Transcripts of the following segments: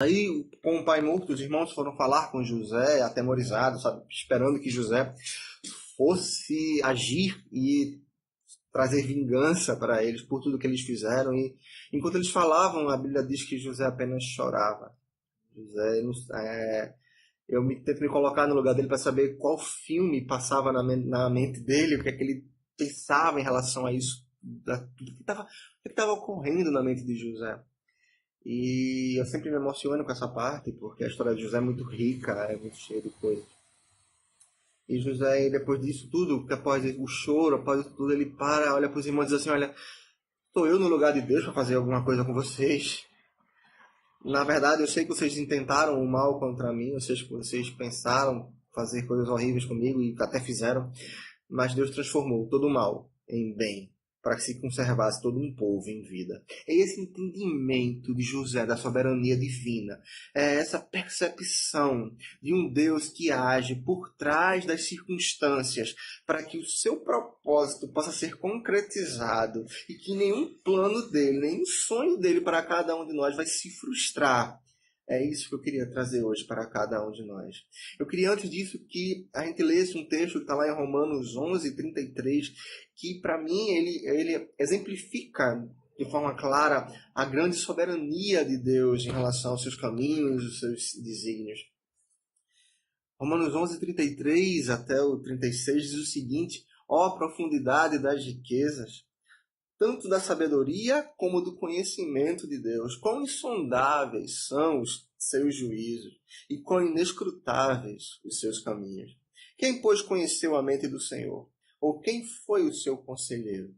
Aí, com o pai morto, os irmãos foram falar com José, atemorizados, sabe, esperando que José fosse agir e trazer vingança para eles por tudo que eles fizeram. E enquanto eles falavam, a Bíblia diz que José apenas chorava. José, tento me colocar no lugar dele para saber qual filme passava na mente dele, o que é que ele pensava em relação a isso, tudo que estava ocorrendo na mente de José. E eu sempre me emociono com essa parte, porque a história de José é muito rica, é muito cheia de coisas. E José, depois disso tudo, que após o choro, após isso tudo, ele para, olha para os irmãos e diz assim: Olha, estou eu no lugar de Deus para fazer alguma coisa com vocês. Na verdade, eu sei que vocês intentaram o mal contra mim, eu sei que vocês pensaram fazer coisas horríveis comigo e até fizeram, mas Deus transformou todo o mal em bem, para que se conservasse todo um povo em vida. É esse entendimento de José da soberania divina, é essa percepção de um Deus que age por trás das circunstâncias, para que o seu propósito possa ser concretizado e que nenhum plano dele, nenhum sonho dele para cada um de nós vai se frustrar. É isso que eu queria trazer hoje para cada um de nós. Eu queria, antes disso, que a gente lesse um texto que está lá em Romanos 11:33, que, para mim, ele exemplifica de forma clara a grande soberania de Deus em relação aos seus caminhos, os seus desígnios. Romanos 11:33 até o 36 diz o seguinte: ó profundidade das riquezas, tanto da sabedoria como do conhecimento de Deus. Quão insondáveis são os seus juízos e quão inescrutáveis os seus caminhos. Quem, pois, conheceu a mente do Senhor? Ou quem foi o seu conselheiro?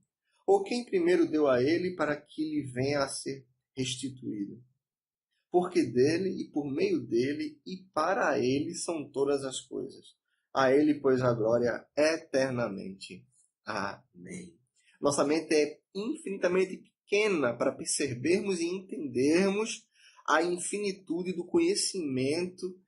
Ou quem primeiro deu a ele para que lhe venha a ser restituído? Porque dele e por meio dele e para ele são todas as coisas. A ele, pois, a glória eternamente. Amém. Nossa mente é infinitamente pequena para percebermos e entendermos a infinitude do conhecimento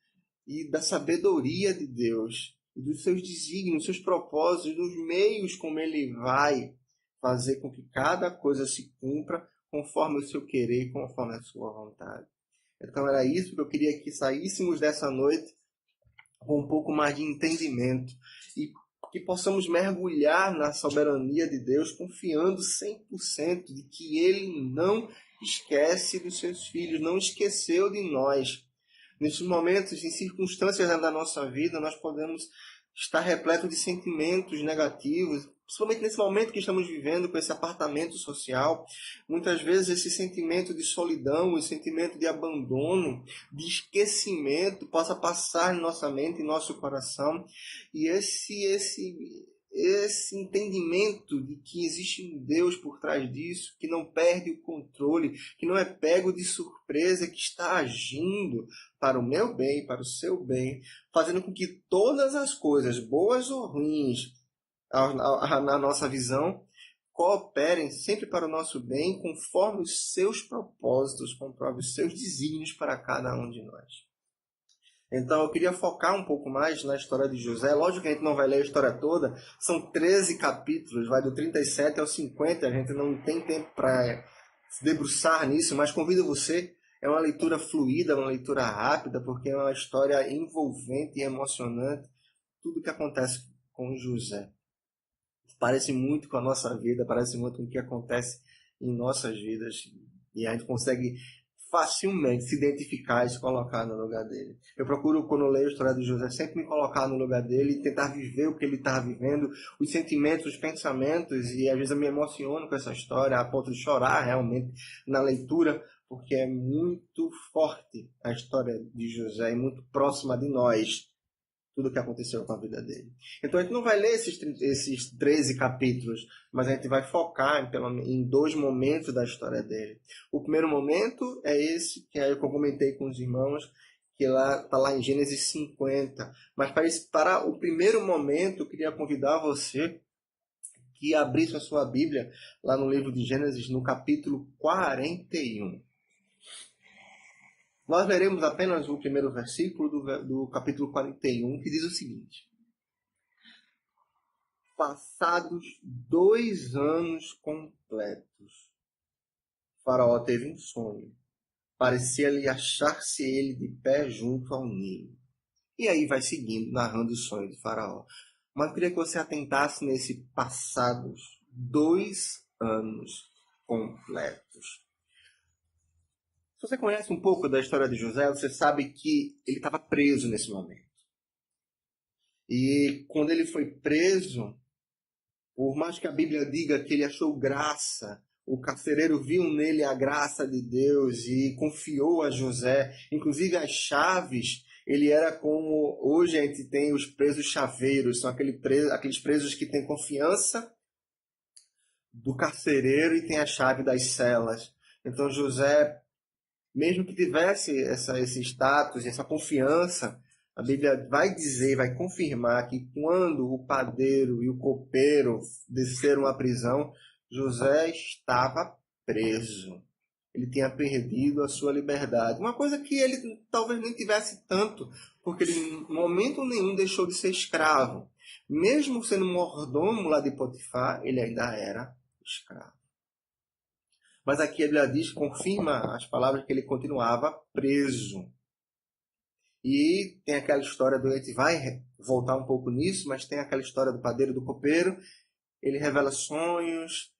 e da sabedoria de Deus, e dos seus desígnios, seus propósitos, dos meios como Ele vai fazer com que cada coisa se cumpra conforme o seu querer e conforme a sua vontade. Então era isso que eu queria que saíssemos dessa noite com um pouco mais de entendimento e que possamos mergulhar na soberania de Deus, confiando 100% de que Ele não esquece dos seus filhos, não esqueceu de nós. Nesses momentos, em circunstâncias da nossa vida, nós podemos estar repleto de sentimentos negativos, principalmente nesse momento que estamos vivendo com esse apartamento social. Muitas vezes esse sentimento de solidão, esse sentimento de abandono, de esquecimento possa passar em nossa mente, em nosso coração, e esse entendimento de que existe um Deus por trás disso, que não perde o controle, que não é pego de surpresa, que está agindo para o meu bem, para o seu bem, fazendo com que todas as coisas, boas ou ruins, na nossa visão, cooperem sempre para o nosso bem, conforme os seus propósitos, conforme os seus desígnios para cada um de nós. Então eu queria focar um pouco mais na história de José. Lógico que a gente não vai ler a história toda, são 13 capítulos, vai do 37 ao 50, a gente não tem tempo para se debruçar nisso, mas convido você, é uma leitura fluida, uma leitura rápida, porque é uma história envolvente e emocionante, tudo que acontece com José. Parece muito com a nossa vida, parece muito com o que acontece em nossas vidas, e a gente consegue facilmente se identificar e se colocar no lugar dele. Eu procuro, quando eu leio a história de José, sempre me colocar no lugar dele e tentar viver o que ele está vivendo, os sentimentos, os pensamentos, e às vezes eu me emociono com essa história, a ponto de chorar realmente na leitura, porque é muito forte a história de José e muito próxima de nós, tudo o que aconteceu com a vida dele. Então a gente não vai ler esses 13 capítulos, mas a gente vai focar em dois momentos da história dele. O primeiro momento é esse que eu comentei com os irmãos, que está lá em Gênesis 50. Mas para o primeiro momento, eu queria convidar você que abrisse a sua Bíblia lá no livro de Gênesis, no capítulo 41. Nós leremos apenas o primeiro versículo do capítulo 41, que diz o seguinte: passados 2 anos completos, Faraó teve um sonho, parecia-lhe achar-se ele de pé junto ao Nilo. E aí vai seguindo, narrando o sonho de Faraó. Mas eu queria que você atentasse nesse passados 2 anos completos. Se você conhece um pouco da história de José, você sabe que ele estava preso nesse momento. E quando ele foi preso, por mais que a Bíblia diga que ele achou graça, o carcereiro viu nele a graça de Deus e confiou a José. Inclusive as chaves, ele era como hoje a gente tem os presos chaveiros, são aqueles presos que têm confiança do carcereiro e tem a chave das celas. Então José, mesmo que tivesse esse status, essa confiança, a Bíblia vai dizer, vai confirmar que quando o padeiro e o copeiro desceram à prisão, José estava preso. Ele tinha perdido a sua liberdade. Uma coisa que ele talvez nem tivesse tanto, porque ele em momento nenhum deixou de ser escravo. Mesmo sendo mordomo lá de Potifar, ele ainda era escravo. Mas aqui a Bíblia diz, confirma as palavras que ele continuava preso. E tem aquela história a gente vai voltar um pouco nisso, mas tem aquela história do padeiro e do copeiro. Ele revela sonhos,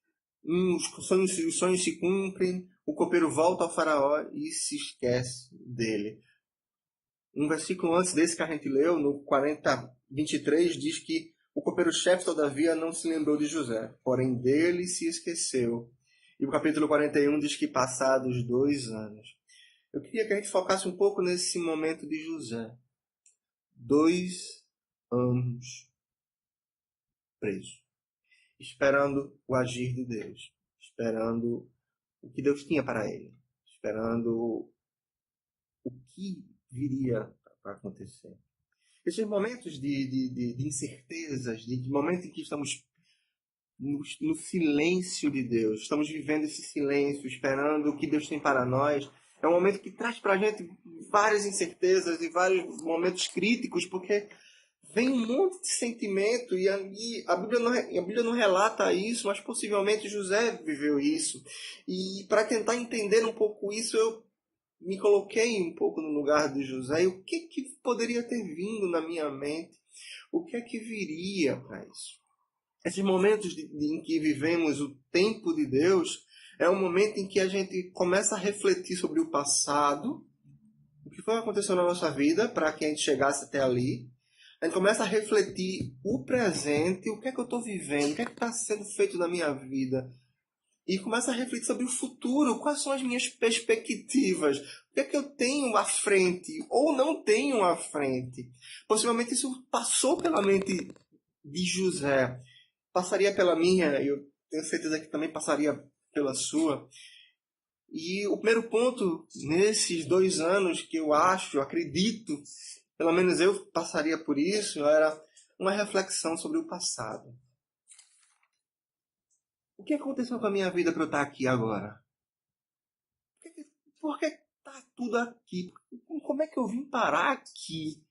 os sonhos se cumprem, o copeiro volta ao faraó e se esquece dele. Um versículo antes desse que a gente leu, no 40:23, diz que o copeiro-chefe, todavia, não se lembrou de José, porém dele se esqueceu. E o capítulo 41 diz que passados 2 anos. Eu queria que a gente focasse um pouco nesse momento de José. 2 anos preso. Esperando o agir de Deus. Esperando o que Deus tinha para ele. Esperando o que viria para acontecer. Esses momentos de incertezas, de momentos em que estamos no silêncio de Deus, estamos vivendo esse silêncio, esperando o que Deus tem para nós, é um momento que traz para a gente várias incertezas e vários momentos críticos, porque vem um monte de sentimento e a Bíblia não relata isso, mas possivelmente José viveu isso. E para tentar entender um pouco isso, eu me coloquei um pouco no lugar de José e o que poderia ter vindo na minha mente, o que é que viria para isso. Esses momentos em que vivemos o tempo de Deus é um momento em que a gente começa a refletir sobre o passado, o que foi acontecendo na nossa vida para que a gente chegasse até ali. A gente começa a refletir o presente, o que é que eu estou vivendo, o que é que está sendo feito na minha vida. E começa a refletir sobre o futuro, quais são as minhas perspectivas, o que é que eu tenho à frente ou não tenho à frente. Possivelmente isso passou pela mente de José, passaria pela minha, e eu tenho certeza que também passaria pela sua. E o primeiro ponto, nesses 2 anos que eu acredito, pelo menos eu passaria por isso, era uma reflexão sobre o passado. O que aconteceu com a minha vida para eu estar aqui agora? Por que está tudo aqui? Como é que eu vim parar aqui?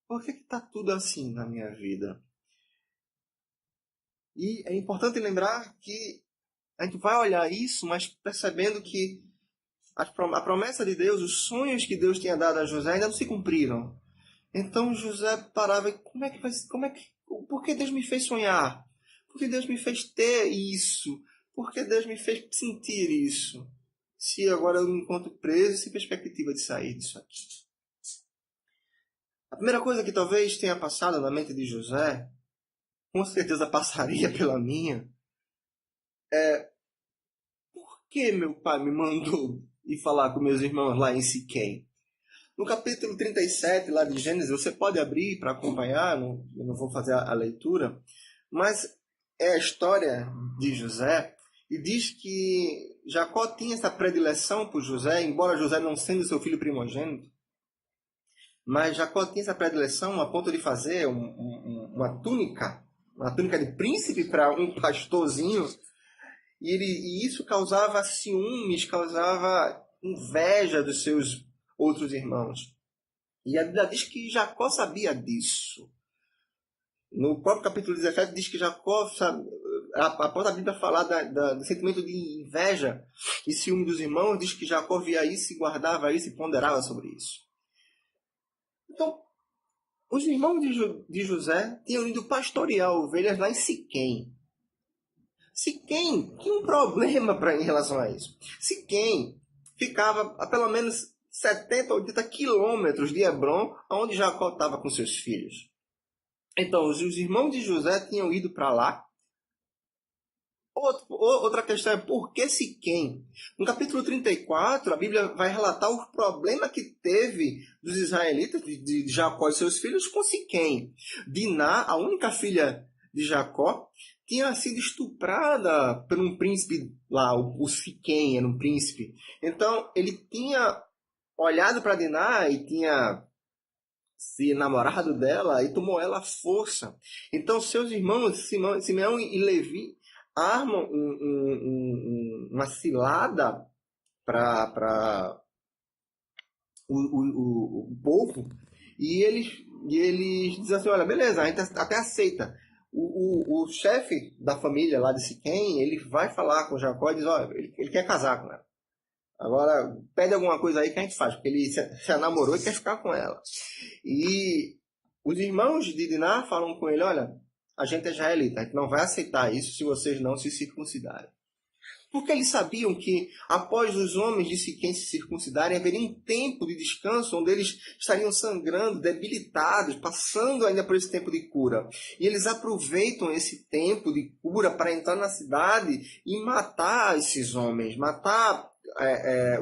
Por que está tudo assim na minha vida? E é importante lembrar que a gente vai olhar isso, mas percebendo que a promessa de Deus, os sonhos que Deus tinha dado a José ainda não se cumpriram. Então José parava e por que Deus me fez sonhar? Por que Deus me fez ter isso? Por que Deus me fez sentir isso? Se agora eu me encontro preso, sem perspectiva de sair disso aqui. A primeira coisa que talvez tenha passado na mente de José, com certeza passaria pela minha, é: por que meu pai me mandou ir falar com meus irmãos lá em Siquém? No capítulo 37 lá de Gênesis, você pode abrir para acompanhar, eu não vou fazer a leitura, mas é a história de José, e diz que Jacó tinha essa predileção por José, embora José não sendo seu filho primogênito, mas Jacó tinha essa predileção a ponto de fazer uma túnica de príncipe para um pastorzinho, e isso causava ciúmes, causava inveja dos seus outros irmãos. E a Bíblia diz que Jacó sabia disso. No próprio capítulo 17 diz que Jacó após a Bíblia falar do sentimento de inveja e ciúme dos irmãos, diz que Jacó via isso e guardava isso e ponderava sobre isso. Então, os irmãos de José tinham ido pastorear ovelhas lá em Siquém. Siquém tinha um problema em relação a isso. Siquém ficava a pelo menos 70, 80 quilômetros de Hebrom, onde Jacó estava com seus filhos. Então, os irmãos de José tinham ido para lá. Outra questão é por que Siquém? No capítulo 34, a Bíblia vai relatar o problema que teve dos israelitas, de Jacó e seus filhos, com Siquém. Diná, a única filha de Jacó, tinha sido estuprada por um príncipe lá, o Siquém era um príncipe. Então, ele tinha olhado para Diná e tinha se namorado dela e tomou ela à força. Então, seus irmãos, Simeão e Levi, armam uma cilada para o povo e eles dizem assim, olha, beleza, a gente até aceita. O chefe da família lá de Siquém, ele vai falar com Jacó e diz, olha, ele quer casar com ela. Agora, pede alguma coisa aí que a gente faz, porque ele se namorou e quer ficar com ela. E os irmãos de Diná falam com ele, olha, a gente é israelita, a gente não vai aceitar isso se vocês não se circuncidarem. Porque eles sabiam que, após os homens de Siquém se circuncidarem, haveria um tempo de descanso onde eles estariam sangrando, debilitados, passando ainda por esse tempo de cura. E eles aproveitam esse tempo de cura para entrar na cidade e matar esses homens, matar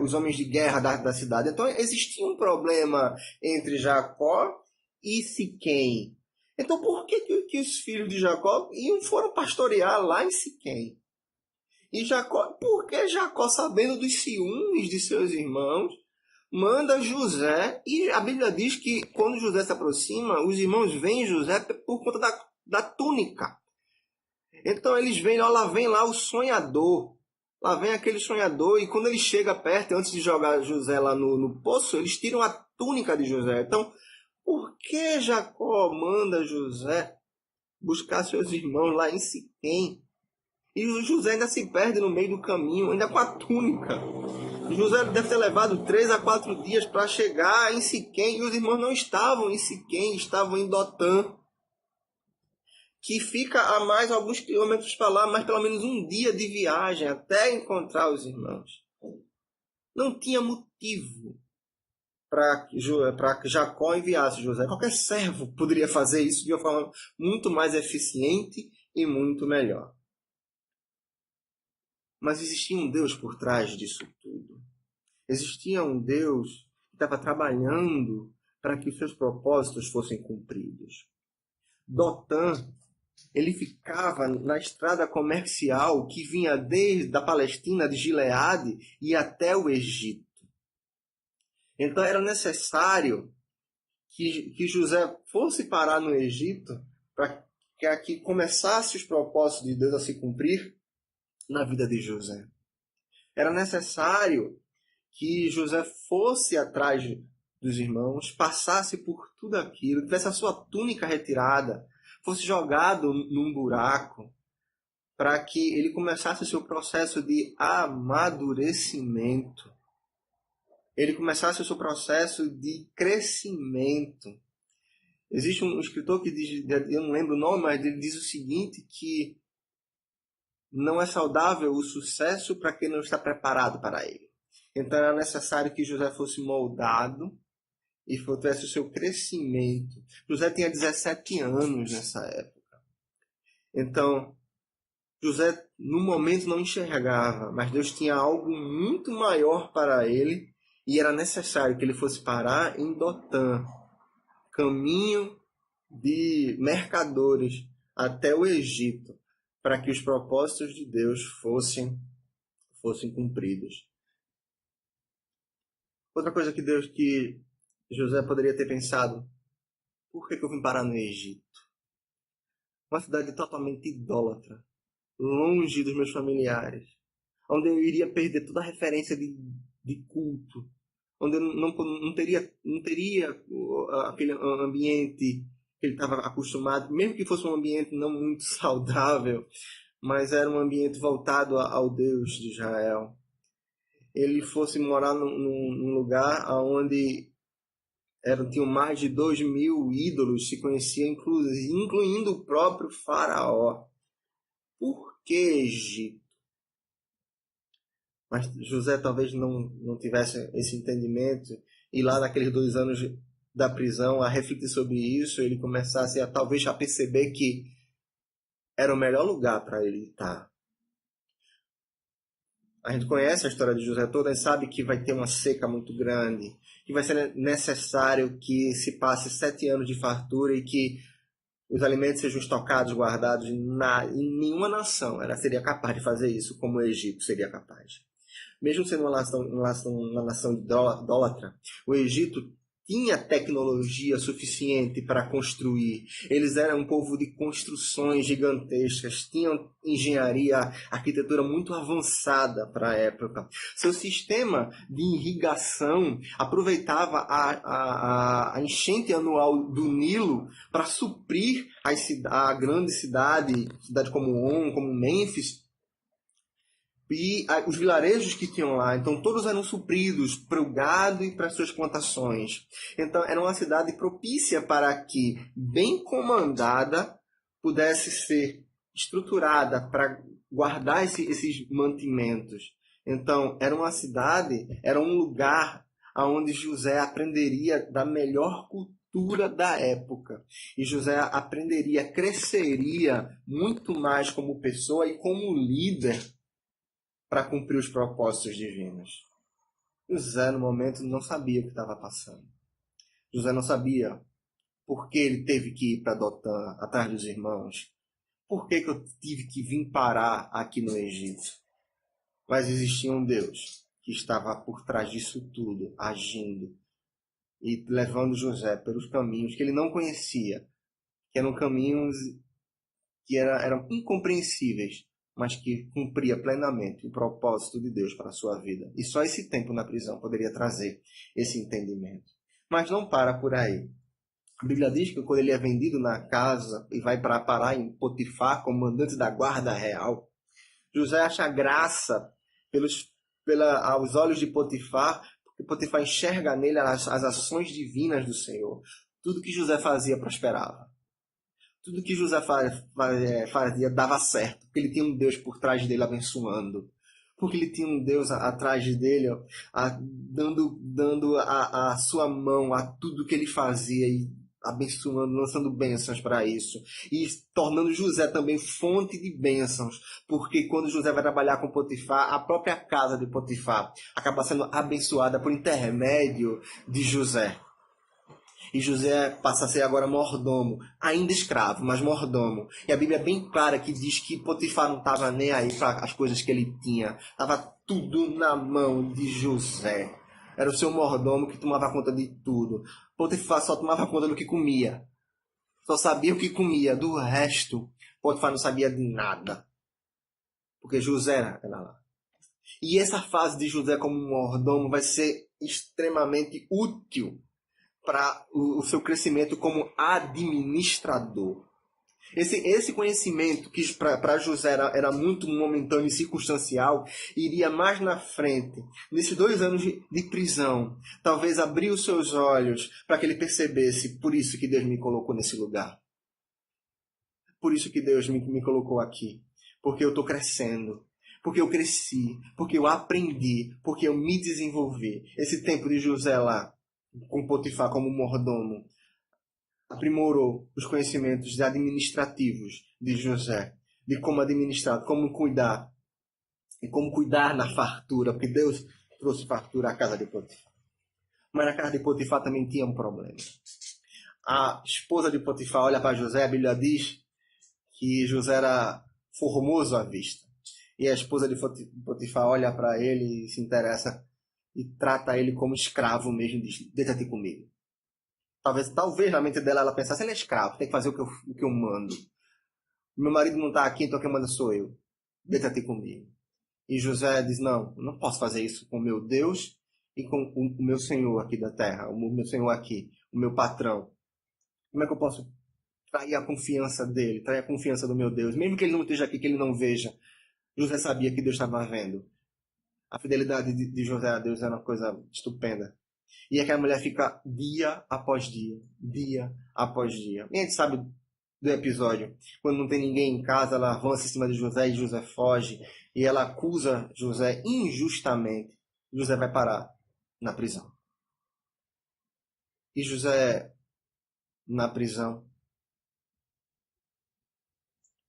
os homens de guerra da cidade. Então, existia um problema entre Jacó e Siquém. Então, por que os filhos de Jacó foram pastorear lá em Siquém? E Jacó, porque Jacó, sabendo dos ciúmes de seus irmãos, manda José, e a Bíblia diz que quando José se aproxima, os irmãos veem José por conta da túnica. Então eles veem, ó, lá vem lá o sonhador, lá vem aquele sonhador, e quando ele chega perto, antes de jogar José lá no poço, eles tiram a túnica de José. Então, por que Jacó manda José buscar seus irmãos lá em Siquém? E o José ainda se perde no meio do caminho, ainda com a túnica. José deve ter levado 3 a 4 dias para chegar em Siquém. E os irmãos não estavam em Siquém, estavam em Dotã, que fica a mais alguns quilômetros para lá, mas pelo menos um dia de viagem até encontrar os irmãos. Não tinha motivo para que Jacó enviasse José. Qualquer servo poderia fazer isso de uma forma muito mais eficiente e muito melhor. Mas existia um Deus por trás disso tudo. Existia um Deus que estava trabalhando para que os seus propósitos fossem cumpridos. Dotã, ele ficava na estrada comercial que vinha desde a Palestina, de Gileade, e até o Egito. Então era necessário que José fosse parar no Egito para que começasse os propósitos de Deus a se cumprir na vida de José. Era necessário que José fosse atrás dos irmãos, passasse por tudo aquilo, tivesse a sua túnica retirada, fosse jogado num buraco, para que ele começasse o seu processo de amadurecimento. Ele começasse o seu processo de crescimento. Existe um escritor que diz, eu não lembro o nome, mas ele diz o seguinte, que não é saudável o sucesso para quem não está preparado para ele. Então era necessário que José fosse moldado e tivesse o seu crescimento. José tinha 17 anos nessa época. Então, José no momento não enxergava, mas Deus tinha algo muito maior para ele e era necessário que ele fosse parar em Dotã, caminho de mercadores até o Egito, para que os propósitos de Deus fossem cumpridos. Outra coisa que José poderia ter pensado, por que eu vim parar no Egito? Uma cidade totalmente idólatra, longe dos meus familiares, onde eu iria perder toda a referência de culto, onde eu não teria aquele ambiente que ele estava acostumado, mesmo que fosse um ambiente não muito saudável, mas era um ambiente voltado ao Deus de Israel. Ele fosse morar num lugar onde tinham mais de 2.000 ídolos, se conhecia, incluindo o próprio faraó. Por que Egito? Mas José talvez não tivesse esse entendimento, e lá naqueles 2 anos da prisão, a refletir sobre isso, ele começasse talvez a perceber que era o melhor lugar para ele estar. A gente conhece a história de José toda e sabe que vai ter uma seca muito grande, que vai ser necessário que se passe 7 anos de fartura e que os alimentos sejam estocados, guardados. Em nenhuma nação seria capaz de fazer isso como o Egito seria capaz. Mesmo sendo uma nação idólatra, o Egito tinha tecnologia suficiente para construir. Eles eram um povo de construções gigantescas, tinham engenharia, arquitetura muito avançada para a época. Seu sistema de irrigação aproveitava a enchente anual do Nilo para suprir a grande cidade como On, como Mênfis, e os vilarejos que tinham lá. Então todos eram supridos para o gado e para as suas plantações. Então era uma cidade propícia para que, bem comandada, pudesse ser estruturada para guardar esses mantimentos. Então era uma cidade, era um lugar onde José aprenderia da melhor cultura da época. E José aprenderia, cresceria muito mais como pessoa e como líder para cumprir os propósitos divinos. José, no momento, não sabia o que estava passando. José não sabia por que ele teve que ir para Dotã, atrás dos irmãos. Por que eu tive que vir parar aqui no Egito? Mas existia um Deus que estava por trás disso tudo, agindo e levando José pelos caminhos que ele não conhecia, que eram caminhos que eram incompreensíveis, mas que cumpria plenamente o propósito de Deus para a sua vida. E só esse tempo na prisão poderia trazer esse entendimento. Mas não para por aí. A Bíblia diz que quando ele é vendido na casa e vai para parar em Potifar, comandante da guarda real, José acha graça aos olhos de Potifar, porque Potifar enxerga nele as ações divinas do Senhor. Tudo que José fazia prosperava. Tudo que José fazia dava certo, porque ele tinha um Deus por trás dele abençoando. Porque ele tinha um Deus atrás dele, dando a sua mão a tudo que ele fazia e abençoando, lançando bênçãos para isso. E tornando José também fonte de bênçãos. Porque quando José vai trabalhar com Potifar, a própria casa de Potifar acaba sendo abençoada por intermédio de José. E José passa a ser agora mordomo, ainda escravo, mas mordomo. E a Bíblia é bem clara que diz que Potifar não estava nem aí para as coisas que ele tinha. Estava tudo na mão de José. Era o seu mordomo que tomava conta de tudo. Potifar só tomava conta do que comia. Só sabia o que comia. Do resto, Potifar não sabia de nada. Porque José era lá. E essa fase de José como mordomo vai ser extremamente útil para o seu crescimento como administrador. Esse conhecimento que para José era muito momentâneo e circunstancial, iria mais na frente, nesses 2 anos de prisão, talvez abrir os seus olhos para que ele percebesse: por isso que Deus me colocou nesse lugar. Por isso que Deus me colocou aqui. Porque eu estou crescendo. Porque eu cresci. Porque eu aprendi. Porque eu me desenvolvi. Esse tempo de José lá, com Potifar como mordomo, aprimorou os conhecimentos administrativos de José, de como administrar, como cuidar, e como cuidar na fartura, porque Deus trouxe fartura à casa de Potifar. Mas na casa de Potifar também tinha um problema. A esposa de Potifar olha para José, a Bíblia diz que José era formoso à vista. E a esposa de Potifar olha para ele e se interessa e trata ele como escravo mesmo, diz: deita-te comigo. Talvez na mente dela ela pensasse: ele é escravo, tem que fazer o que eu mando. Meu marido não está aqui, então quem manda sou eu. Deita-te comigo. E José diz: não, eu não posso fazer isso com o meu Deus e com o meu Senhor aqui da terra, o meu Senhor aqui, o meu patrão. Como é que eu posso trair a confiança dele, trair a confiança do meu Deus. Mesmo que ele não esteja aqui, que ele não veja, José sabia que Deus estava vendo. A fidelidade de José a Deus era uma coisa estupenda. E aquela mulher fica dia após dia após dia. E a gente sabe do episódio. Quando não tem ninguém em casa, ela avança em cima de José e José foge. E ela acusa José injustamente. José vai parar na prisão. E José, na prisão,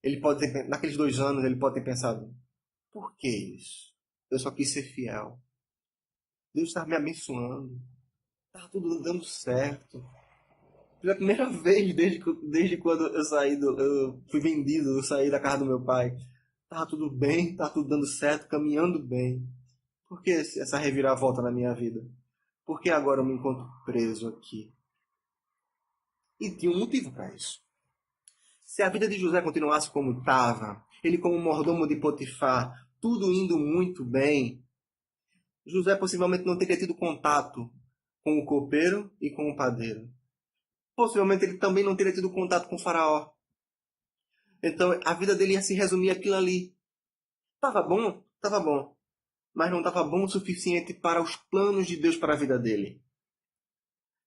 ele pode ter, naqueles 2 anos, ele pode ter pensado: por que isso? Eu só quis ser fiel. Deus está me abençoando. Está tudo dando certo. Pela primeira vez desde quando eu fui vendido, eu saí da casa do meu pai. Tá tudo bem, tá tudo dando certo, caminhando bem. Por que essa reviravolta na minha vida? Por que agora eu me encontro preso aqui? E tinha um motivo para isso. Se a vida de José continuasse como estava, ele como mordomo de Potifar, tudo indo muito bem, José possivelmente não teria tido contato com o copeiro e com o padeiro. Possivelmente ele também não teria tido contato com o faraó. Então a vida dele ia se resumir aquilo ali. Tava bom? Tava bom. Mas não estava bom o suficiente para os planos de Deus para a vida dele.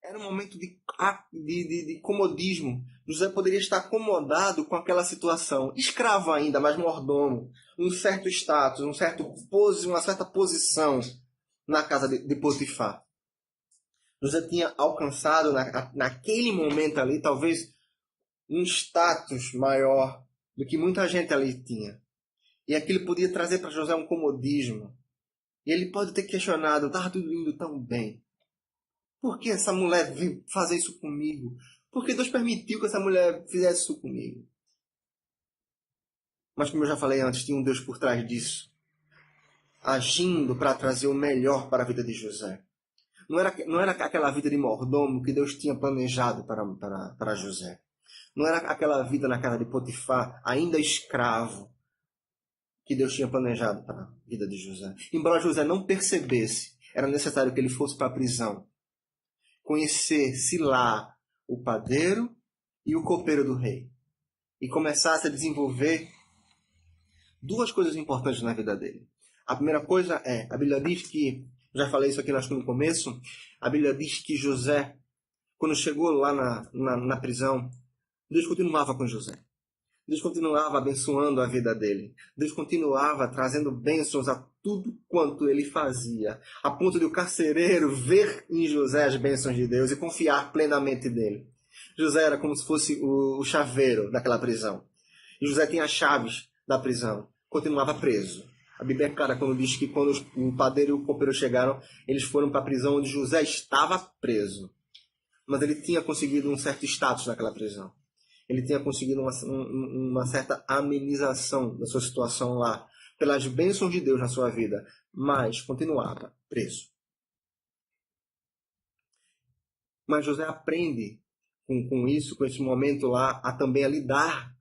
Era um momento de comodismo. José poderia estar acomodado com aquela situação. Escravo ainda, mas mordomo. Um certo status, uma certa posição na casa de Potifar. José tinha alcançado naquele momento ali talvez um status maior do que muita gente ali tinha. E aquilo podia trazer para José um comodismo. E ele pode ter questionado: estava tudo indo tão bem. Por que essa mulher veio fazer isso comigo? Por que Deus permitiu que essa mulher fizesse isso comigo? Mas como eu já falei antes, tinha um Deus por trás disso, agindo para trazer o melhor para a vida de José. Não era aquela vida de mordomo que Deus tinha planejado para José. Não era aquela vida na casa de Potifar, ainda escravo, que Deus tinha planejado para a vida de José. Embora José não percebesse, era necessário que ele fosse para a prisão, conhecesse lá o padeiro e o copeiro do rei, e começasse a desenvolver 2 coisas importantes na vida dele. A primeira coisa é, a Bíblia diz que, já falei isso aqui acho que no começo, a Bíblia diz que José, quando chegou lá na prisão, Deus continuava com José. Deus continuava abençoando a vida dele. Deus continuava trazendo bênçãos a tudo quanto ele fazia, a ponto de o carcereiro ver em José as bênçãos de Deus e confiar plenamente nele. José era como se fosse o chaveiro daquela prisão. E José tinha as chaves da prisão. Continuava preso. A Bíblia é clara quando diz que quando o padeiro e o copeiro chegaram, eles foram para a prisão onde José estava preso. Mas ele tinha conseguido um certo status naquela prisão. Ele tinha conseguido uma certa amenização da sua situação lá, pelas bênçãos de Deus na sua vida, mas continuava preso. Mas José aprende com isso, com esse momento lá, a também a lidar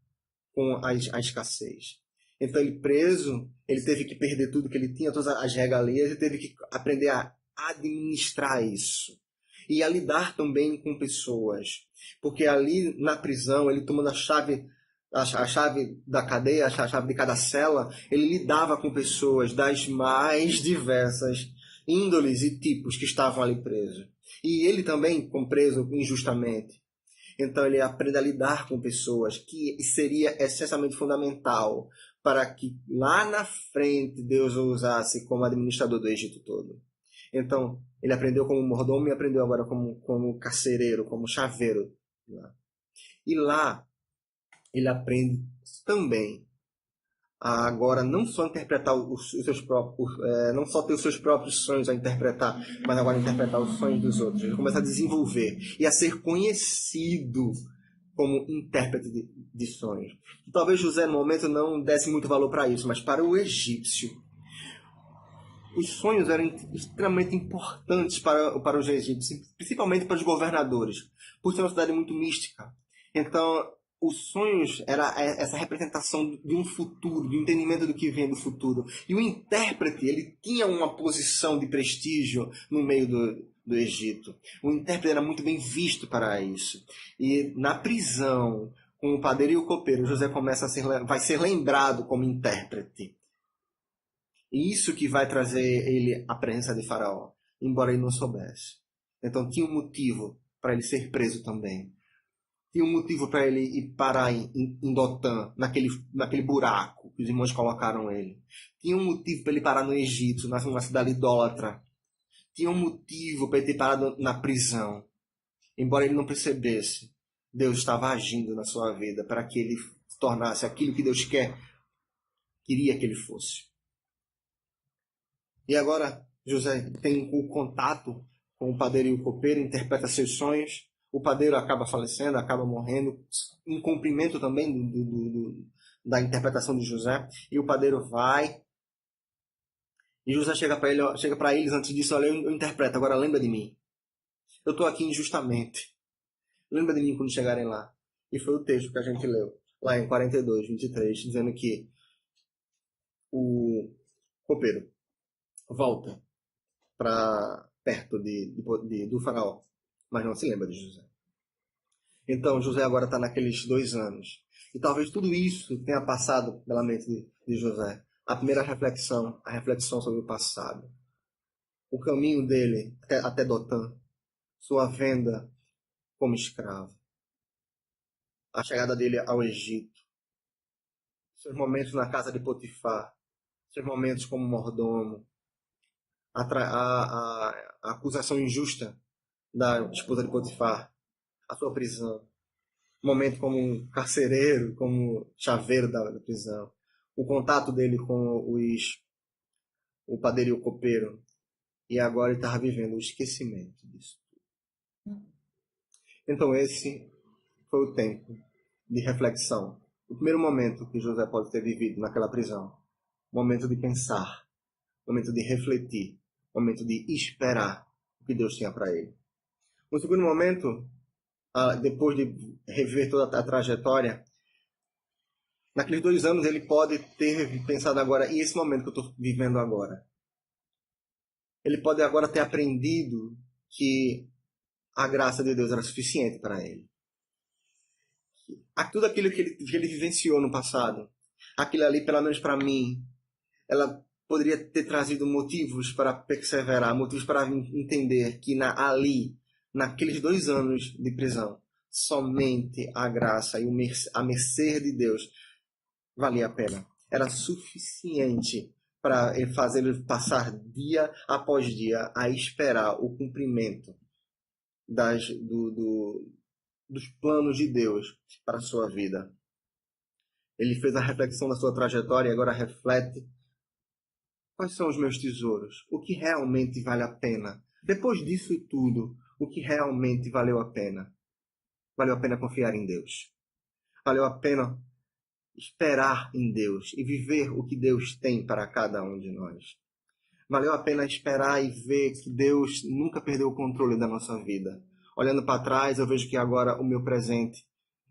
com a escassez. Então ele preso, ele teve que perder tudo que ele tinha, todas as regalias, ele teve que aprender a administrar isso. E a lidar também com pessoas. Porque ali na prisão, ele tomando a chave da cadeia, a chave de cada cela, ele lidava com pessoas das mais diversas índoles e tipos que estavam ali presos. E ele também, como preso injustamente. Então ele aprende a lidar com pessoas, que seria essencialmente fundamental para que lá na frente Deus o usasse como administrador do Egito todo. Então, ele aprendeu como mordomo e aprendeu agora como carcereiro, como chaveiro. E lá, ele aprende também a agora não só interpretar os seus próprios, não só ter os seus próprios sonhos a interpretar, mas agora interpretar os sonhos dos outros. Ele começa a desenvolver e a ser conhecido como intérprete de sonhos. E talvez José, no momento, não desse muito valor para isso, mas para o egípcio, os sonhos eram extremamente importantes para os egípcios, principalmente para os governadores, por ser uma cidade muito mística. Então, os sonhos era essa representação de um futuro, de um entendimento do que vem do futuro. E o intérprete, ele tinha uma posição de prestígio no meio do Egito. O intérprete era muito bem visto para isso. E na prisão, com o padeiro e o copeiro, José vai ser lembrado como intérprete. E isso que vai trazer ele à presença de Faraó, embora ele não soubesse. Então tinha um motivo para ele ser preso também. Tinha um motivo para ele ir parar em Dotã, naquele buraco que os irmãos colocaram ele. Tinha um motivo para ele parar no Egito, numa cidade idólatra. Tinha um motivo para ele ter parado na prisão. Embora ele não percebesse, Deus estava agindo na sua vida para que ele se tornasse aquilo que Deus queria que ele fosse. E agora José tem o contato com o padeiro e o copeiro, interpreta seus sonhos. O padeiro acaba falecendo, acaba morrendo, em cumprimento também da interpretação de José. E o padeiro vai. E José chega para eles antes disso: olha, eu interpreto, agora lembra de mim. Eu estou aqui injustamente. Lembra de mim quando chegarem lá. E foi o texto que a gente leu, lá em 42, 23, dizendo que o copeiro volta para perto do faraó, mas não se lembra de José. Então José agora está naqueles 2 anos. E talvez tudo isso tenha passado pela mente de José. A primeira reflexão, a reflexão sobre o passado. O caminho dele até Dotã, sua venda como escravo. A chegada dele ao Egito. Seus momentos na casa de Potifar. Seus momentos como mordomo. A acusação injusta da esposa de Potifar. A sua prisão. Momento como um carcereiro, como chaveiro da prisão. O contato dele com o padeiro e o copeiro. E agora ele estava vivendo o esquecimento disso. Então esse foi o tempo de reflexão. O primeiro momento que José pode ter vivido naquela prisão. Momento de pensar. Momento de refletir. Momento de esperar o que Deus tinha para ele. No segundo momento, depois de rever toda a trajetória, naqueles 2 anos ele pode ter pensado agora, e esse momento que eu estou vivendo agora? Ele pode agora ter aprendido que a graça de Deus era suficiente para ele. Tudo aquilo que ele vivenciou no passado, aquilo ali, pelo menos para mim, ela poderia ter trazido motivos para perseverar, motivos para entender que naqueles 2 anos de prisão, somente a graça e a mercê de Deus valia a pena. Era suficiente para fazer ele passar dia após dia a esperar o cumprimento dos planos de Deus para a sua vida. Ele fez a reflexão da sua trajetória e agora reflete: quais são os meus tesouros? O que realmente vale a pena? Depois disso tudo, o que realmente valeu a pena? Valeu a pena confiar em Deus. Valeu a pena esperar em Deus e viver o que Deus tem para cada um de nós. Valeu a pena esperar e ver que Deus nunca perdeu o controle da nossa vida. Olhando para trás, eu vejo que agora o meu presente,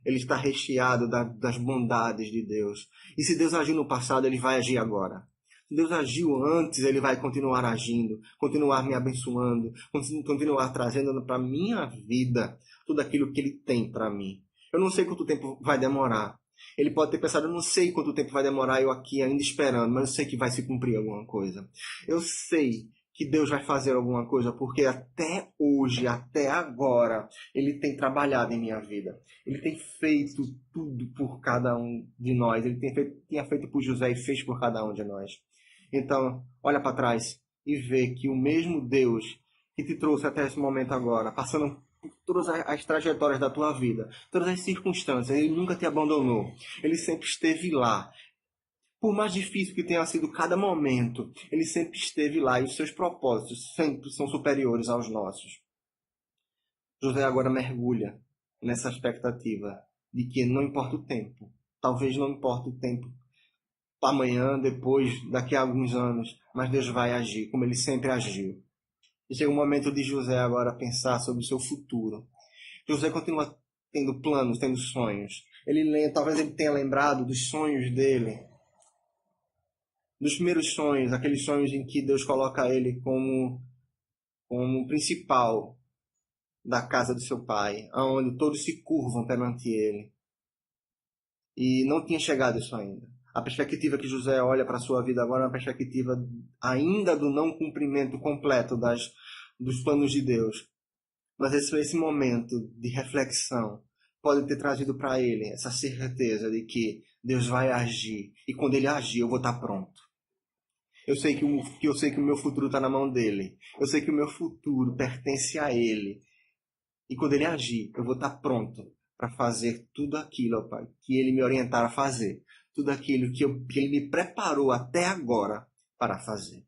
ele está recheado das bondades de Deus. E se Deus agiu no passado, ele vai agir agora. Se Deus agiu antes, ele vai continuar agindo, continuar me abençoando, continuar trazendo para a minha vida tudo aquilo que ele tem para mim. Eu não sei quanto tempo vai demorar. Ele pode ter pensado: eu não sei quanto tempo vai demorar eu aqui ainda esperando, mas eu sei que vai se cumprir alguma coisa. Eu sei que Deus vai fazer alguma coisa, porque até hoje, até agora, ele tem trabalhado em minha vida. Ele tem feito tudo por cada um de nós. Ele tinha feito por José e fez por cada um de nós. Então, olha para trás e vê que o mesmo Deus que te trouxe até esse momento agora, passando por todas as trajetórias da tua vida, todas as circunstâncias, ele nunca te abandonou. Ele sempre esteve lá. Por mais difícil que tenha sido cada momento, ele sempre esteve lá e os seus propósitos sempre são superiores aos nossos. José agora mergulha nessa expectativa de que não importa o tempo, talvez não importa o tempo, amanhã, depois, daqui a alguns anos, mas Deus vai agir como ele sempre agiu. E chega o momento de José agora pensar sobre o seu futuro. José continua tendo planos, tendo sonhos. Talvez ele tenha lembrado dos sonhos dele, dos primeiros sonhos, aqueles sonhos em que Deus coloca ele como principal da casa do seu pai, onde todos se curvam perante ele. E não tinha chegado isso ainda. A perspectiva que José olha para a sua vida agora é uma perspectiva ainda do não cumprimento completo dos planos de Deus. Mas esse momento de reflexão pode ter trazido para ele essa certeza de que Deus vai agir. E quando ele agir, eu vou estar pronto. Eu sei que o meu futuro está na mão dele. Eu sei que o meu futuro pertence a ele. E quando ele agir, eu vou estar pronto para fazer tudo aquilo, ó Pai, que ele me orientar a fazer. Tudo aquilo que ele me preparou até agora para fazer.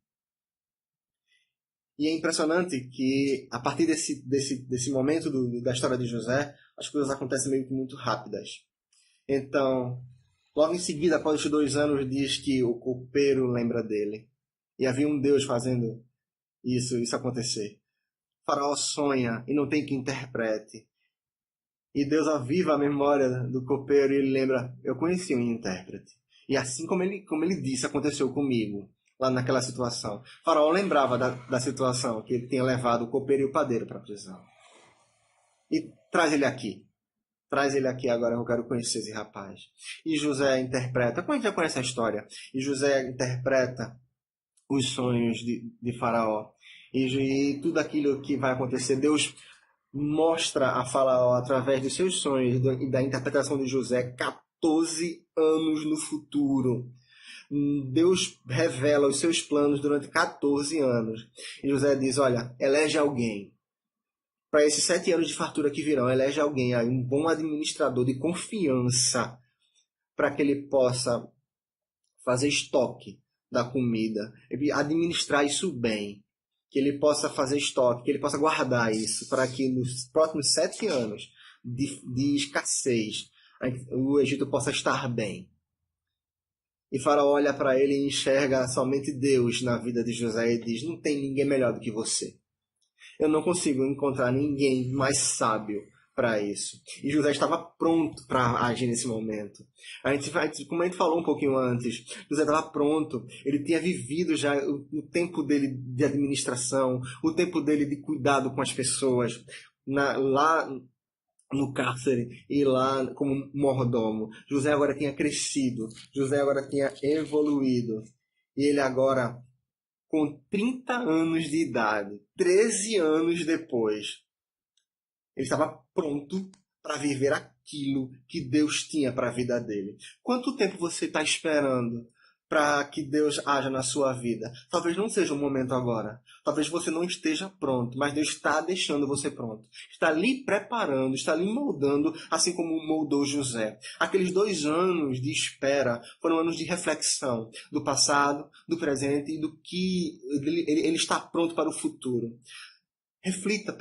E é impressionante que, a partir desse momento da história de José, as coisas acontecem meio que muito rápidas. Então, logo em seguida, após os 2 anos, diz que o copeiro lembra dele. E havia um Deus fazendo isso acontecer. O faraó sonha e não tem que interprete. E Deus aviva a memória do copeiro e ele lembra, eu conheci um intérprete. E assim como ele disse, aconteceu comigo, lá naquela situação. O faraó lembrava da situação, que ele tinha levado o copeiro e o padeiro para a prisão. E traz ele aqui. Traz ele aqui agora, eu quero conhecer esse rapaz. E José interpreta, como a gente já conhece a história, e José interpreta os sonhos de Faraó. E tudo aquilo que vai acontecer, Deus mostra a Faraó através dos seus sonhos e da interpretação de José 14 anos no futuro. Deus revela os seus planos durante 14 anos. E José diz, olha, elege alguém. Para esses 7 anos de fartura que virão, elege alguém, um bom administrador de confiança, para que ele possa fazer estoque da comida, administrar isso bem, que ele possa fazer estoque, que ele possa guardar isso, para que nos próximos 7 anos de escassez, o Egito possa estar bem. E Faraó olha para ele e enxerga somente Deus na vida de José e diz, não tem ninguém melhor do que você. Eu não consigo encontrar ninguém mais sábio para isso. E José estava pronto para agir nesse momento. Como a gente falou um pouquinho antes, José estava pronto. Ele tinha vivido já o tempo dele de administração, o tempo dele de cuidado com as pessoas, lá no cárcere e lá como mordomo. José agora tinha crescido, José agora tinha evoluído. E ele agora, com 30 anos de idade, 13 anos depois, ele estava pronto para viver aquilo que Deus tinha para a vida dele. Quanto tempo você está esperando para que Deus haja na sua vida? Talvez não seja o momento agora. Talvez você não esteja pronto, mas Deus está deixando você pronto. Está lhe preparando, está lhe moldando, assim como moldou José. Aqueles 2 anos de espera foram anos de reflexão do passado, do presente e do que ele está pronto para o futuro. Reflita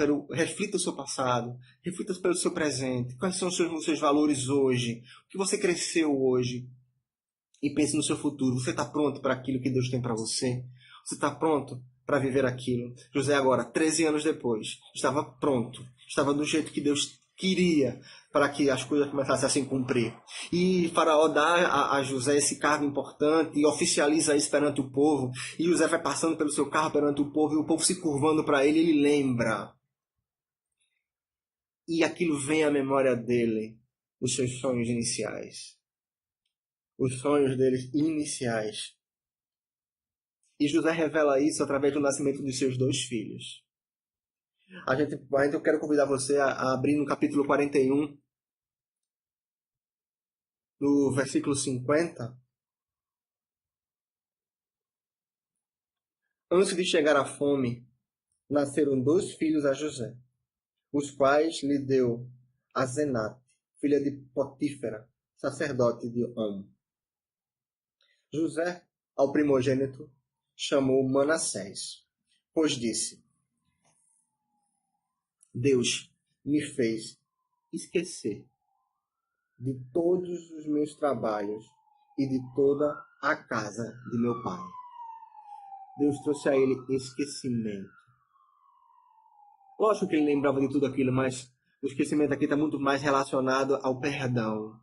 o seu passado, reflita pelo seu presente, quais são os seus valores hoje, o que você cresceu hoje, e pense no seu futuro. Você está pronto para aquilo que Deus tem para você? Você está pronto para viver aquilo? José agora, 13 anos depois, estava pronto, estava do jeito que Deus queria para que as coisas começassem a se cumprir. E Faraó dá a José esse cargo importante e oficializa isso perante o povo. E José vai passando pelo seu carro perante o povo e o povo se curvando para ele, ele lembra. E aquilo vem à memória dele, os seus sonhos iniciais. Os sonhos deles iniciais. E José revela isso através do nascimento de seus 2 filhos. Eu quero convidar você a abrir no capítulo 41, no versículo 50. Antes de chegar à fome, nasceram 2 filhos a José, os quais lhe deu Asenate, filha de Potífera, sacerdote de On. José, ao primogênito, chamou Manassés, pois disse, Deus me fez esquecer de todos os meus trabalhos e de toda a casa de meu pai. Deus trouxe a ele esquecimento. Lógico que ele lembrava de tudo aquilo, mas o esquecimento aqui está muito mais relacionado ao perdão,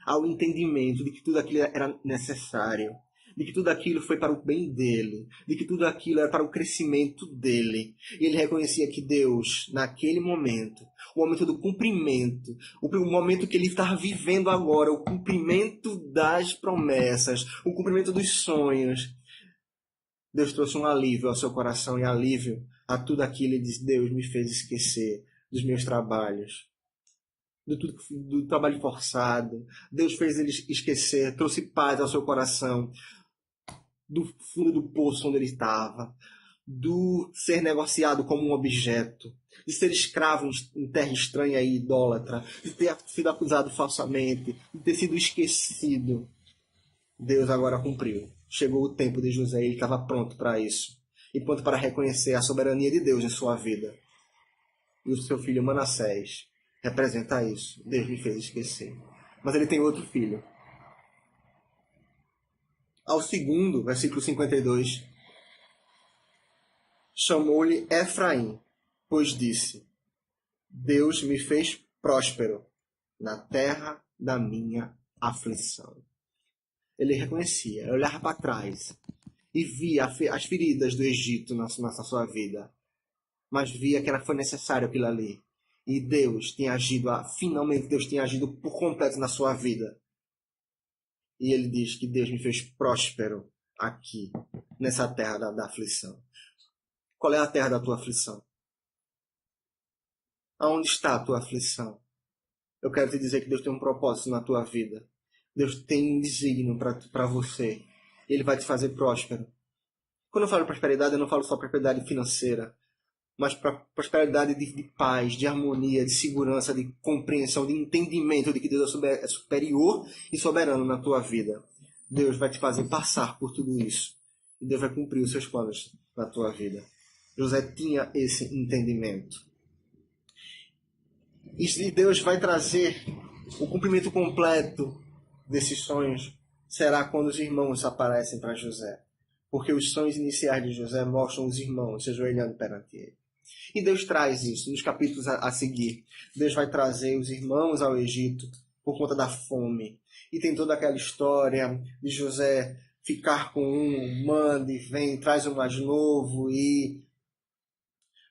ao entendimento de que tudo aquilo era necessário. de que tudo aquilo foi para o bem dele, de que tudo aquilo era para o crescimento dele. E ele reconhecia que Deus, naquele momento, o momento do cumprimento, o momento que ele estava vivendo agora, o cumprimento das promessas, o cumprimento dos sonhos, Deus trouxe um alívio ao seu coração e alívio a tudo aquilo. Ele disse: Deus me fez esquecer dos meus trabalhos, do trabalho forçado. Deus fez ele esquecer, trouxe paz ao seu coração, do fundo do poço onde ele estava, do ser negociado como um objeto, de ser escravo em terra estranha e idólatra, de ter sido acusado falsamente, de ter sido esquecido. Deus agora cumpriu. Chegou o tempo de José e ele estava pronto para isso. E pronto para reconhecer a soberania de Deus em sua vida. E o seu filho Manassés representa isso. Deus me fez esquecer. Mas ele tem outro filho. Ao segundo, versículo 52, chamou-lhe Efraim, pois disse: Deus me fez próspero na terra da minha aflição. Ele reconhecia, ele olhava para trás e via as feridas do Egito na sua vida, mas via que foi necessário aquilo ali. E Deus tinha agido, finalmente Deus tinha agido por completo na sua vida. E ele diz que Deus me fez próspero aqui, nessa terra da aflição. Qual é a terra da tua aflição? Aonde está a tua aflição? Eu quero te dizer que Deus tem um propósito na tua vida. Deus tem um desígnio para você. Ele vai te fazer próspero. Quando eu falo prosperidade, eu não falo só prosperidade financeira, mas prosperidade de paz, de harmonia, de segurança, de compreensão, de entendimento de que Deus é superior e soberano na tua vida. Deus vai te fazer passar por tudo isso. E Deus vai cumprir os seus planos na tua vida. José tinha esse entendimento. E Deus vai trazer o cumprimento completo desses sonhos. Será quando os irmãos aparecem para José. Porque os sonhos iniciais de José mostram os irmãos se ajoelhando perante ele. E Deus traz isso nos capítulos a seguir. Deus vai trazer os irmãos ao Egito por conta da fome. E tem toda aquela história de José ficar com um, manda e vem, traz um mais novo.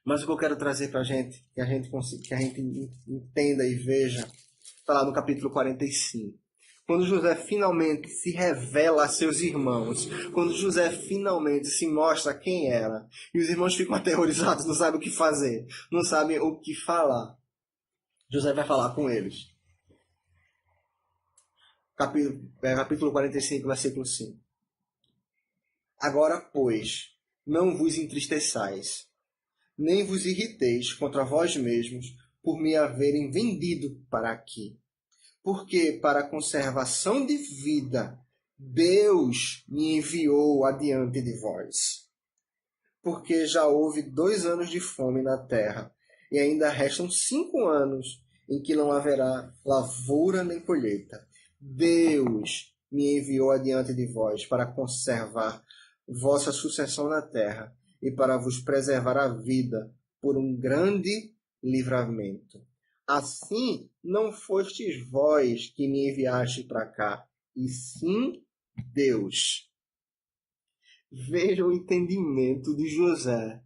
Mas o que eu quero trazer para a gente, que a gente entenda e veja, está lá no capítulo 45. Quando José finalmente se revela a seus irmãos, quando José finalmente se mostra quem era, e os irmãos ficam aterrorizados, não sabem o que fazer, não sabem o que falar, José vai falar com eles. Capítulo 45, versículo 5. Agora, pois, não vos entristeçais, nem vos irriteis contra vós mesmos por me haverem vendido para aqui. Porque para a conservação de vida, Deus me enviou adiante de vós. Porque já houve 2 anos de fome na terra, e ainda restam 5 anos em que não haverá lavoura nem colheita. Deus me enviou adiante de vós para conservar vossa sucessão na terra e para vos preservar a vida por um grande livramento. Assim, não fostes vós que me enviaste para cá, e sim Deus. Veja o entendimento de José.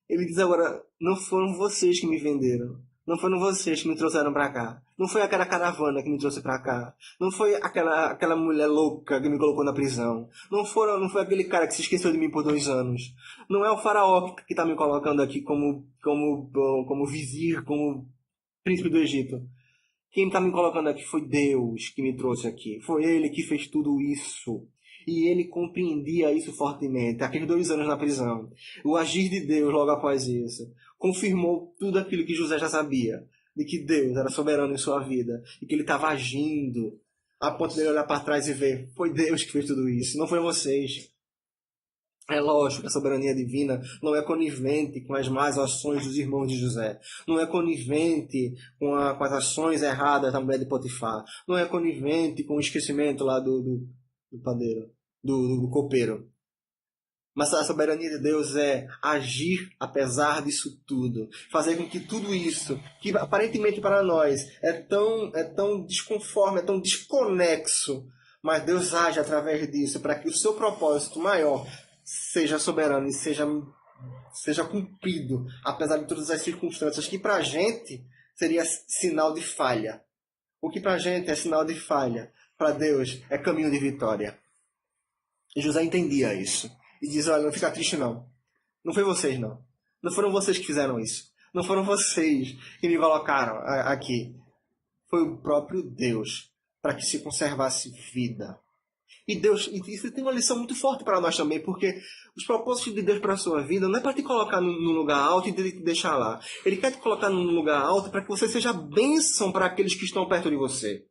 Ele diz agora, não foram vocês que me venderam. Não foram vocês que me trouxeram para cá. Não foi aquela caravana que me trouxe para cá. Não foi aquela mulher louca que me colocou na prisão. Não foi aquele cara que se esqueceu de mim por 2 anos. Não é o faraó que está me colocando aqui como vizir, como príncipe do Egito. Quem está me colocando aqui foi Deus que me trouxe aqui. Foi Ele que fez tudo isso. E ele compreendia isso fortemente. Aqueles 2 anos na prisão. O agir de Deus logo após isso confirmou tudo aquilo que José já sabia. De que Deus era soberano em sua vida. E que ele estava agindo a ponto de ele olhar para trás e ver. Foi Deus que fez tudo isso. Não foi vocês. É lógico que a soberania divina não é conivente com as más ações dos irmãos de José. Não é conivente com as ações erradas da mulher de Potifar. Não é conivente com o esquecimento lá do padeiro, do copeiro. Mas a soberania de Deus é agir apesar disso tudo. Fazer com que tudo isso, que aparentemente para nós é tão desconforme, é tão desconexo, mas Deus age através disso para que o seu propósito maior seja soberano e seja cumprido, apesar de todas as circunstâncias, que para a gente seria sinal de falha. O que para a gente é sinal de falha, para Deus é caminho de vitória. E José entendia isso. E diz, olha, não fica triste não. Não foi vocês não. Não foram vocês que fizeram isso. Não foram vocês que me colocaram aqui. Foi o próprio Deus para que se conservasse vida. E Deus, isso tem uma lição muito forte para nós também, porque os propósitos de Deus para a sua vida não é para te colocar num lugar alto e te deixar lá. Ele quer te colocar num lugar alto para que você seja bênção para aqueles que estão perto de você.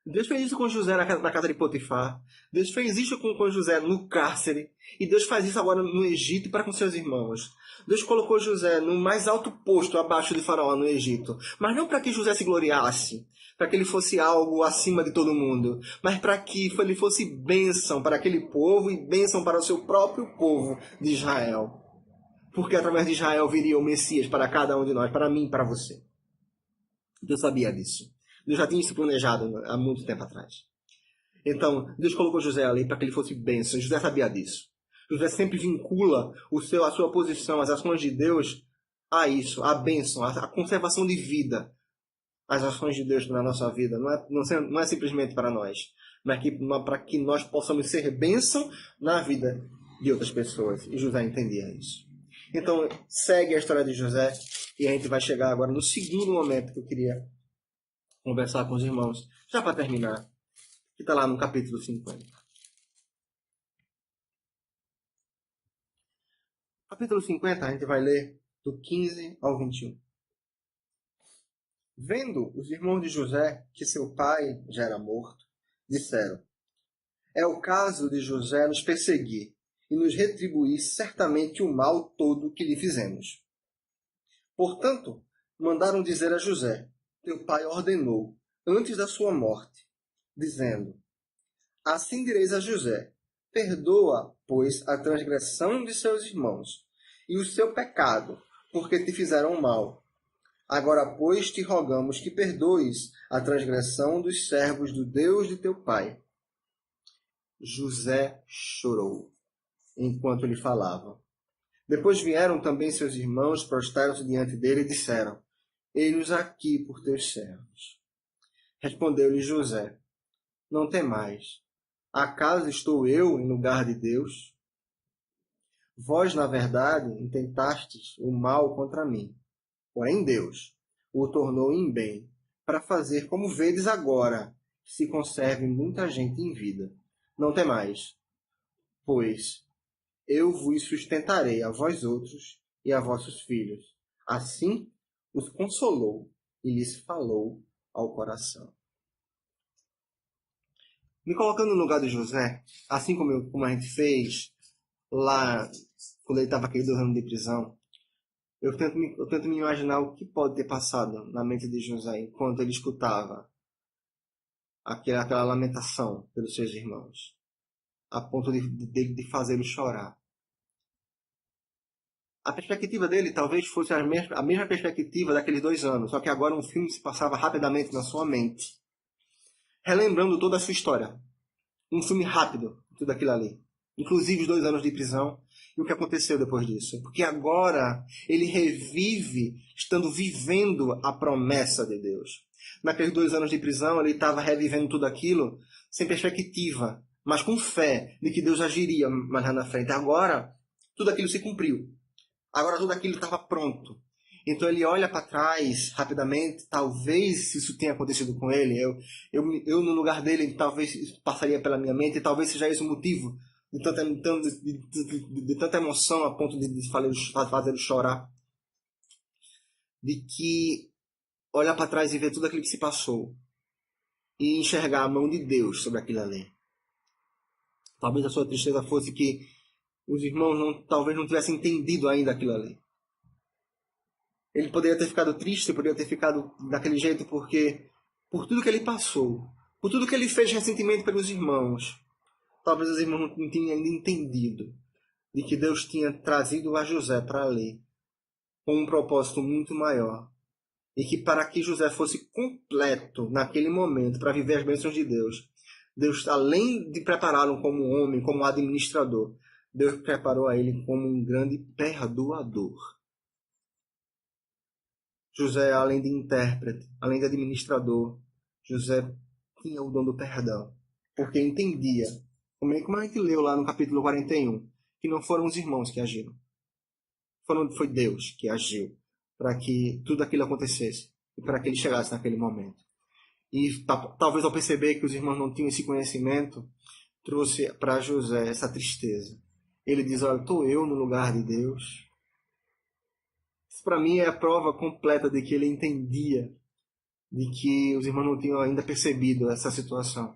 Deus fez isso com José na casa de Potifar. Deus fez isso com José no cárcere. E Deus faz isso agora no Egito para com seus irmãos. Deus colocou José no mais alto posto abaixo de Faraó no Egito. Mas não para que José se gloriasse, para que ele fosse algo acima de todo mundo, mas para que ele fosse bênção para aquele povo e bênção para o seu próprio povo de Israel. Porque através de Israel viria o Messias para cada um de nós, para mim e para você. Deus sabia disso. Deus já tinha isso planejado há muito tempo atrás. Então, Deus colocou José ali para que ele fosse bênção. José sabia disso. José sempre vincula a sua posição, as ações de Deus a isso, a bênção, a conservação de vida. As ações de Deus na nossa vida não é simplesmente para nós, mas para que nós possamos ser bênção na vida de outras pessoas. E José entendia isso. Então, segue a história de José e a gente vai chegar agora no segundo momento que eu queria conversar com os irmãos, já para terminar, que está lá no capítulo 50. Capítulo 50, a gente vai ler do 15 ao 21. Vendo os irmãos de José que seu pai já era morto, disseram: é o caso de José nos perseguir e nos retribuir certamente o mal todo que lhe fizemos. Portanto, mandaram dizer a José: teu pai ordenou, antes da sua morte, dizendo: assim direis a José: perdoa, pois, a transgressão de seus irmãos e o seu pecado, porque te fizeram mal. Agora, pois, te rogamos que perdoes a transgressão dos servos do Deus de teu pai. José chorou enquanto lhe falava. Depois vieram também seus irmãos, prostraram-se diante dele e disseram: eis-nos aqui por teus servos. Respondeu-lhe José: não temais. Acaso estou eu em lugar de Deus? Vós, na verdade, intentastes o mal contra mim. Porém Deus o tornou em bem, para fazer como vedes agora, que se conserve muita gente em vida. Não temais, pois eu vos sustentarei a vós outros e a vossos filhos. Assim os consolou e lhes falou ao coração. Me colocando no lugar de José, assim como a gente fez lá quando ele estava aquele 2 anos de prisão, eu tento me imaginar o que pode ter passado na mente de José enquanto ele escutava aquela lamentação pelos seus irmãos, a ponto de fazê-lo chorar. A perspectiva dele talvez fosse a mesma perspectiva daqueles 2 anos, só que agora um filme se passava rapidamente na sua mente, relembrando toda a sua história. Um filme rápido, tudo aquilo ali. Inclusive os 2 anos de prisão e o que aconteceu depois disso. Porque agora ele revive, estando vivendo a promessa de Deus. Naqueles 2 anos de prisão ele estava revivendo tudo aquilo sem perspectiva, mas com fé de que Deus agiria mais lá na frente. Agora, tudo aquilo se cumpriu. Agora tudo aquilo estava pronto. Então ele olha para trás rapidamente, talvez isso tenha acontecido com ele, eu no lugar dele, talvez isso passaria pela minha mente, e talvez seja esse o motivo de tanta emoção a ponto de fazer chorar. De que olhar para trás e ver tudo aquilo que se passou e enxergar a mão de Deus sobre aquilo ali. Talvez a sua tristeza fosse que os irmãos talvez não tivessem entendido ainda aquilo ali. Ele poderia ter ficado triste, poderia ter ficado daquele jeito porque, por tudo que ele passou, por tudo que ele fez recentemente pelos irmãos, talvez os irmãos não tenham ainda entendido de que Deus tinha trazido a José para ali com um propósito muito maior. E que para que José fosse completo naquele momento, para viver as bênçãos de Deus, Deus, além de prepará-lo como homem, como administrador, Deus preparou a ele como um grande perdoador. José, além de intérprete, além de administrador, José tinha o dom do perdão, porque entendia, como a gente leu lá no capítulo 41, que não foram os irmãos que agiram, foi Deus que agiu para que tudo aquilo acontecesse e para que ele chegasse naquele momento. E talvez ao perceber que os irmãos não tinham esse conhecimento, trouxe para José essa tristeza. Ele diz, olha, estou eu no lugar de Deus. Isso para mim é a prova completa de que ele entendia de que os irmãos não tinham ainda percebido essa situação.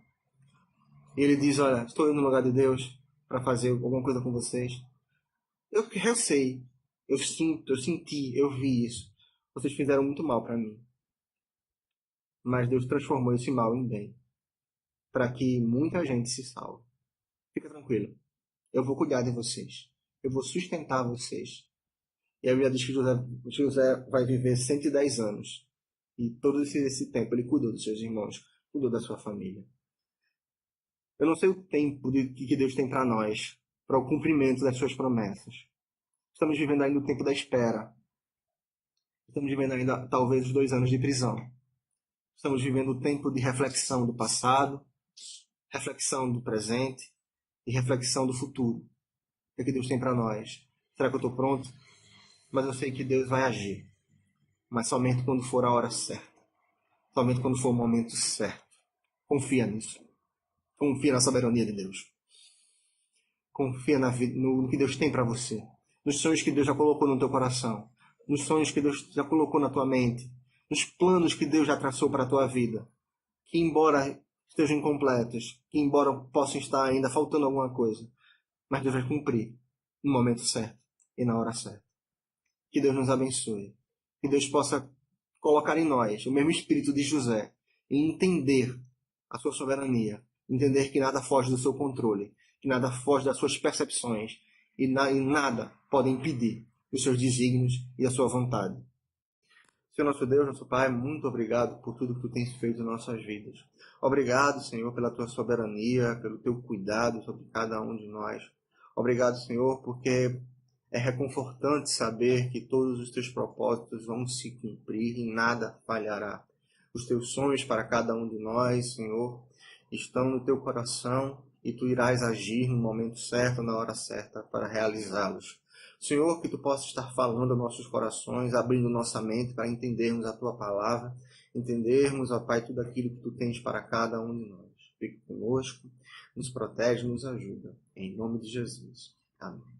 Ele diz, olha, estou eu no lugar de Deus para fazer alguma coisa com vocês. Eu sei, eu sinto, eu senti, eu vi isso. Vocês fizeram muito mal para mim. Mas Deus transformou esse mal em bem, para que muita gente se salve. Fica tranquilo, eu vou cuidar de vocês, eu vou sustentar vocês. E a Bíblia diz que José vai viver 110 anos. E todo esse tempo ele cuidou dos seus irmãos, cuidou da sua família. Eu não sei o tempo que Deus tem para nós, para o cumprimento das suas promessas. Estamos vivendo ainda o tempo da espera. Estamos vivendo ainda talvez os 2 anos de prisão. Estamos vivendo o tempo de reflexão do passado, reflexão do presente e reflexão do futuro. O que Deus tem para nós? Será que eu estou pronto? Mas eu sei que Deus vai agir. Mas somente quando for a hora certa. Somente quando for o momento certo. Confia nisso. Confia na soberania de Deus. Confia no que Deus tem para você. Nos sonhos que Deus já colocou no teu coração. Nos sonhos que Deus já colocou na tua mente. Nos planos que Deus já traçou para a tua vida. Que embora estejam incompletos, que embora possam estar ainda faltando alguma coisa, mas Deus vai cumprir no momento certo e na hora certa. Que Deus nos abençoe. Que Deus possa colocar em nós o mesmo espírito de José e entender a sua soberania, entender que nada foge do seu controle, que nada foge das suas percepções e nada pode impedir os seus desígnios e a sua vontade. Senhor nosso Deus, nosso Pai, muito obrigado por tudo que Tu tens feito em nossas vidas. Obrigado, Senhor, pela Tua soberania, pelo Teu cuidado sobre cada um de nós. Obrigado, Senhor, porque é reconfortante saber que todos os Teus propósitos vão se cumprir e nada falhará. Os Teus sonhos para cada um de nós, Senhor, estão no Teu coração e Tu irás agir no momento certo, na hora certa, para realizá-los. Senhor, que Tu possa estar falando aos nossos corações, abrindo nossa mente para entendermos a Tua palavra, entendermos, ó Pai, tudo aquilo que Tu tens para cada um de nós. Fique conosco, nos protege, nos ajuda. Em nome de Jesus. Amém.